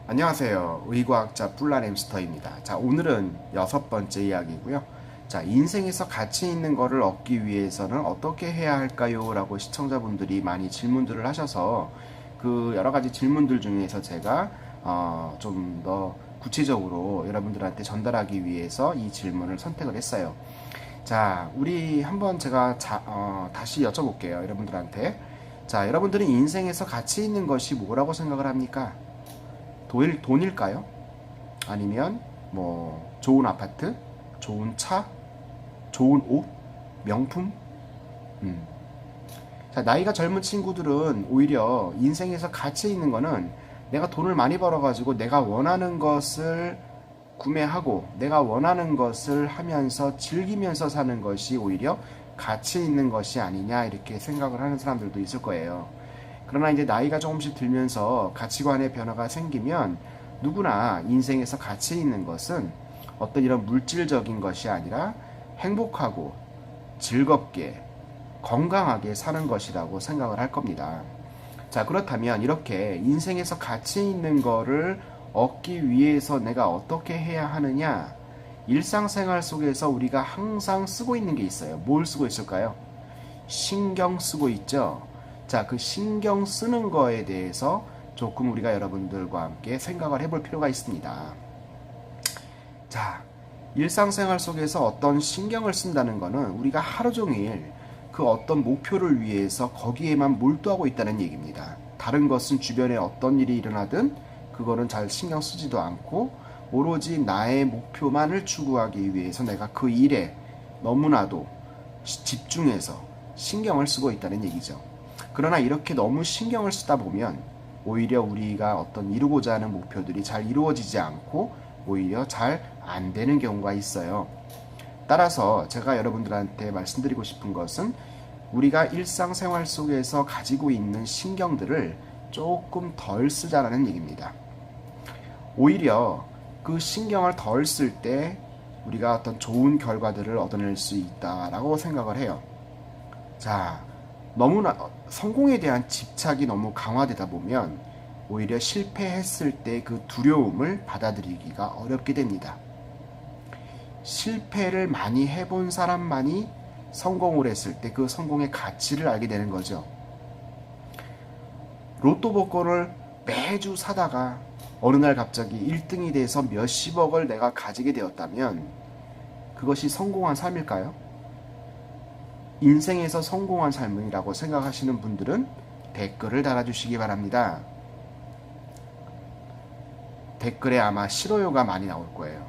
안녕하세요. 의과학자 뿔란햄스터입니다. 자, 오늘은 6번째 이야기고요. 자, 인생에서 가치 있는 거를 얻기 위해서는 어떻게 해야 할까요? 라고 시청자분들이 많이 질문들을 하셔서 그 여러 가지 질문들 중에서 제가 좀 더 구체적으로 여러분들한테 전달하기 위해서 이 질문을 선택을 했어요. 자, 우리 한번 제가 다시 여쭤볼게요. 여러분들한테. 자, 여러분들은 인생에서 가치 있는 것이 뭐라고 생각을 합니까? 돈일까요? 아니면 뭐 좋은 아파트, 좋은 차, 좋은 옷, 명품? 자, 나이가 젊은 친구들은 오히려 인생에서 가치 있는 거는 내가 돈을 많이 벌어가지고 내가 원하는 것을 구매하고 내가 원하는 것을 하면서 즐기면서 사는 것이 오히려 가치 있는 것이 아니냐 이렇게 생각을 하는 사람들도 있을 거예요. 그러나 이제 나이가 조금씩 들면서 가치관의 변화가 생기면 누구나 인생에서 가치 있는 것은 어떤 이런 물질적인 것이 아니라 행복하고 즐겁게 건강하게 사는 것이라고 생각을 할 겁니다. 자, 그렇다면 이렇게 인생에서 가치 있는 거를 얻기 위해서 내가 어떻게 해야 하느냐? 일상생활 속에서 우리가 항상 쓰고 있는 게 있어요. 뭘 쓰고 있을까요? 신경 쓰고 있죠. 자, 그 신경 쓰는 거에 대해서 조금 우리가 여러분들과 함께 생각을 해볼 필요가 있습니다. 자, 일상생활 속에서 어떤 신경을 쓴다는 거는 우리가 하루 종일 그 어떤 목표를 위해서 거기에만 몰두하고 있다는 얘기입니다. 다른 것은 주변에 어떤 일이 일어나든 그거는 잘 신경 쓰지도 않고 오로지 나의 목표만을 추구하기 위해서 내가 그 일에 너무나도 집중해서 신경을 쓰고 있다는 얘기죠. 그러나 이렇게 너무 신경을 쓰다 보면 오히려 우리가 어떤 이루고자 하는 목표들이 잘 이루어지지 않고 오히려 잘 안 되는 경우가 있어요. 따라서 제가 여러분들한테 말씀드리고 싶은 것은 우리가 일상생활 속에서 가지고 있는 신경들을 조금 덜 쓰자라는 얘기입니다. 오히려 그 신경을 덜 쓸 때 우리가 어떤 좋은 결과들을 얻어낼 수 있다라고 생각을 해요. 자, 너무나 성공에 대한 집착이 너무 강화되다 보면 오히려 실패했을 때 그 두려움을 받아들이기가 어렵게 됩니다. 실패를 많이 해본 사람만이 성공을 했을 때 그 성공의 가치를 알게 되는 거죠. 로또 복권을 매주 사다가 어느 날 갑자기 1등이 돼서 몇십억을 내가 가지게 되었다면 그것이 성공한 삶일까요? 인생에서 성공한 삶이라고 생각하시는 분들은 댓글을 달아주시기 바랍니다. 댓글에 아마 싫어요가 많이 나올 거예요.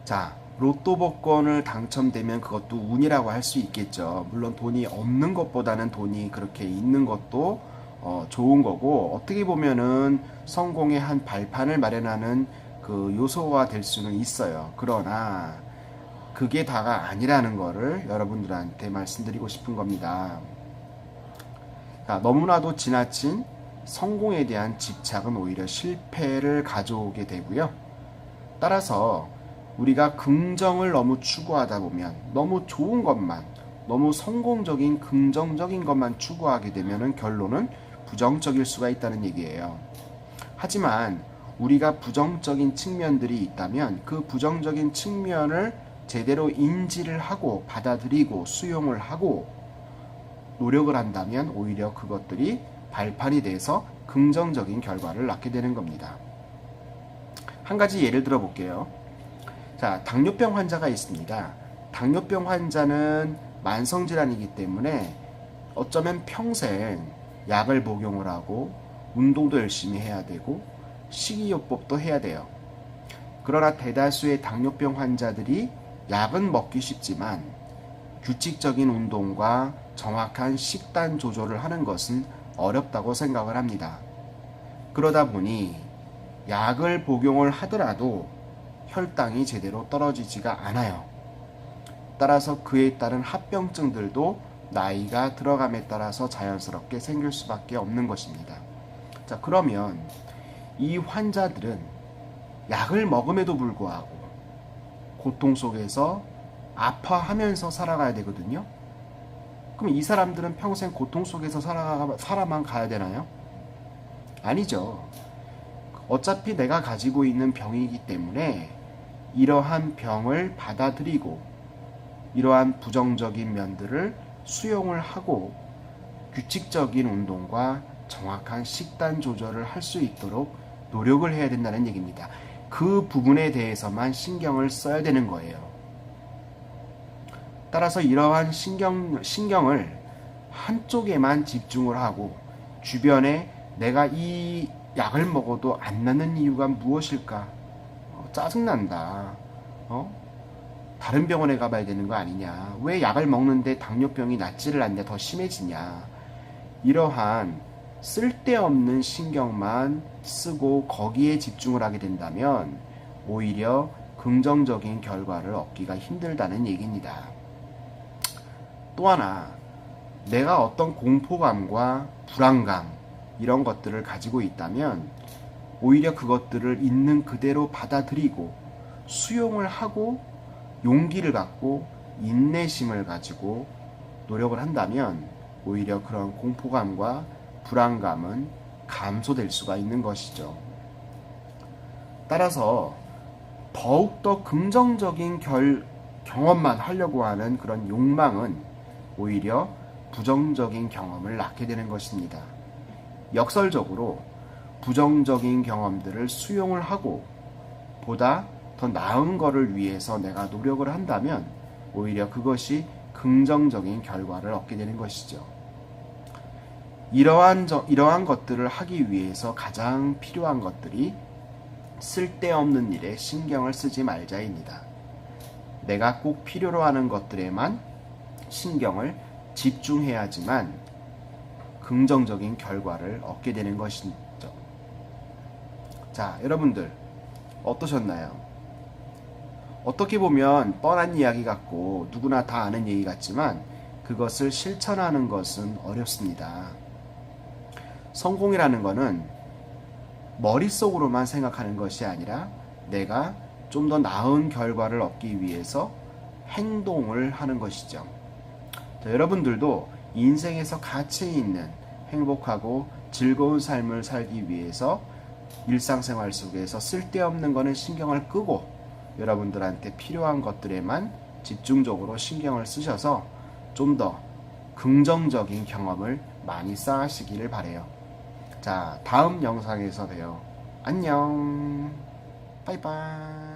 자, 로또 복권을 당첨되면 그것도 운이라고 할 수 있겠죠. 물론 돈이 없는 것보다는 돈이 그렇게 있는 것도 좋은 거고 어떻게 보면은 성공의 한 발판을 마련하는 그 요소가 될 수는 있어요. 그러나 그게 다가 아니라는 거를 여러분들한테 말씀드리고 싶은 겁니다. 자, 너무나도 지나친 성공에 대한 집착은 오히려 실패를 가져오게 되고요. 따라서 우리가 긍정을 너무 추구하다 보면 너무 좋은 것만, 너무 성공적인 긍정적인 것만 추구하게 되면 결론은 부정적일 수가 있다는 얘기예요. 하지만 우리가 부정적인 측면들이 있다면 그 부정적인 측면을 제대로 인지를 하고 받아들이고 수용을 하고 노력을 한다면 오히려 그것들이 발판이 돼서 긍정적인 결과를 낳게 되는 겁니다. 한 가지 예를 들어 볼게요. 자, 당뇨병 환자가 있습니다. 당뇨병 환자는 만성질환이기 때문에 어쩌면 평생 약을 복용을 하고 운동도 열심히 해야 되고 식이요법도 해야 돼요. 그러나 대다수의 당뇨병 환자들이 약은 먹기 쉽지만 규칙적인 운동과 정확한 식단 조절을 하는 것은 어렵다고 생각을 합니다. 그러다 보니 약을 복용을 하더라도 혈당이 제대로 떨어지지가 않아요. 따라서 그에 따른 합병증들도 나이가 들어감에 따라서 자연스럽게 생길 수밖에 없는 것입니다. 자, 그러면 이 환자들은 약을 먹음에도 불구하고 고통 속에서 아파하면서 살아가야 되거든요. 그럼 이 사람들은 평생 고통 속에서 살아만 가야 되나요? 아니죠. 어차피 내가 가지고 있는 병이기 때문에 이러한 병을 받아들이고 이러한 부정적인 면들을 수용을 하고 규칙적인 운동과 정확한 식단 조절을 할 수 있도록 노력을 해야 된다는 얘기입니다. 그 부분에 대해서만 신경을 써야 되는 거예요. 따라서 이러한 신경을 한쪽에만 집중을 하고 주변에 내가 이 약을 먹어도 안 낫는 이유가 무엇일까? 짜증난다. 다른 병원에 가봐야 되는 거 아니냐? 왜 약을 먹는데 당뇨병이 낫지를 않냐? 더 심해지냐? 이러한 쓸데없는 신경만 쓰고 거기에 집중을 하게 된다면 오히려 긍정적인 결과를 얻기가 힘들다는 얘기입니다. 또 하나, 내가 어떤 공포감과 불안감 이런 것들을 가지고 있다면 오히려 그것들을 있는 그대로 받아들이고 수용을 하고 용기를 갖고 인내심을 가지고 노력을 한다면 오히려 그런 공포감과 불안감은 감소될 수가 있는 것이죠. 따라서 더욱더 긍정적인 경험만 하려고 하는 그런 욕망은 오히려 부정적인 경험을 낳게 되는 것입니다. 역설적으로 부정적인 경험들을 수용을 하고 보다 더 나은 것을 위해서 내가 노력을 한다면 오히려 그것이 긍정적인 결과를 얻게 되는 것이죠. 이러한 것들을 하기 위해서 가장 필요한 것들이 쓸데없는 일에 신경을 쓰지 말자입니다. 내가 꼭 필요로 하는 것들에만 신경을 집중해야지만 긍정적인 결과를 얻게 되는 것이죠. 자, 여러분들 어떠셨나요? 어떻게 보면 뻔한 이야기 같고 누구나 다 아는 얘기 같지만 그것을 실천하는 것은 어렵습니다. 성공이라는 것은 머릿속으로만 생각하는 것이 아니라 내가 좀 더 나은 결과를 얻기 위해서 행동을 하는 것이죠. 자, 여러분들도 인생에서 가치 있는 행복하고 즐거운 삶을 살기 위해서 일상생활 속에서 쓸데없는 거는 신경을 끄고 여러분들한테 필요한 것들에만 집중적으로 신경을 쓰셔서 좀 더 긍정적인 경험을 많이 쌓으시기를 바래요. 자, 다음 영상에서 봬요. 안녕. 바이바이.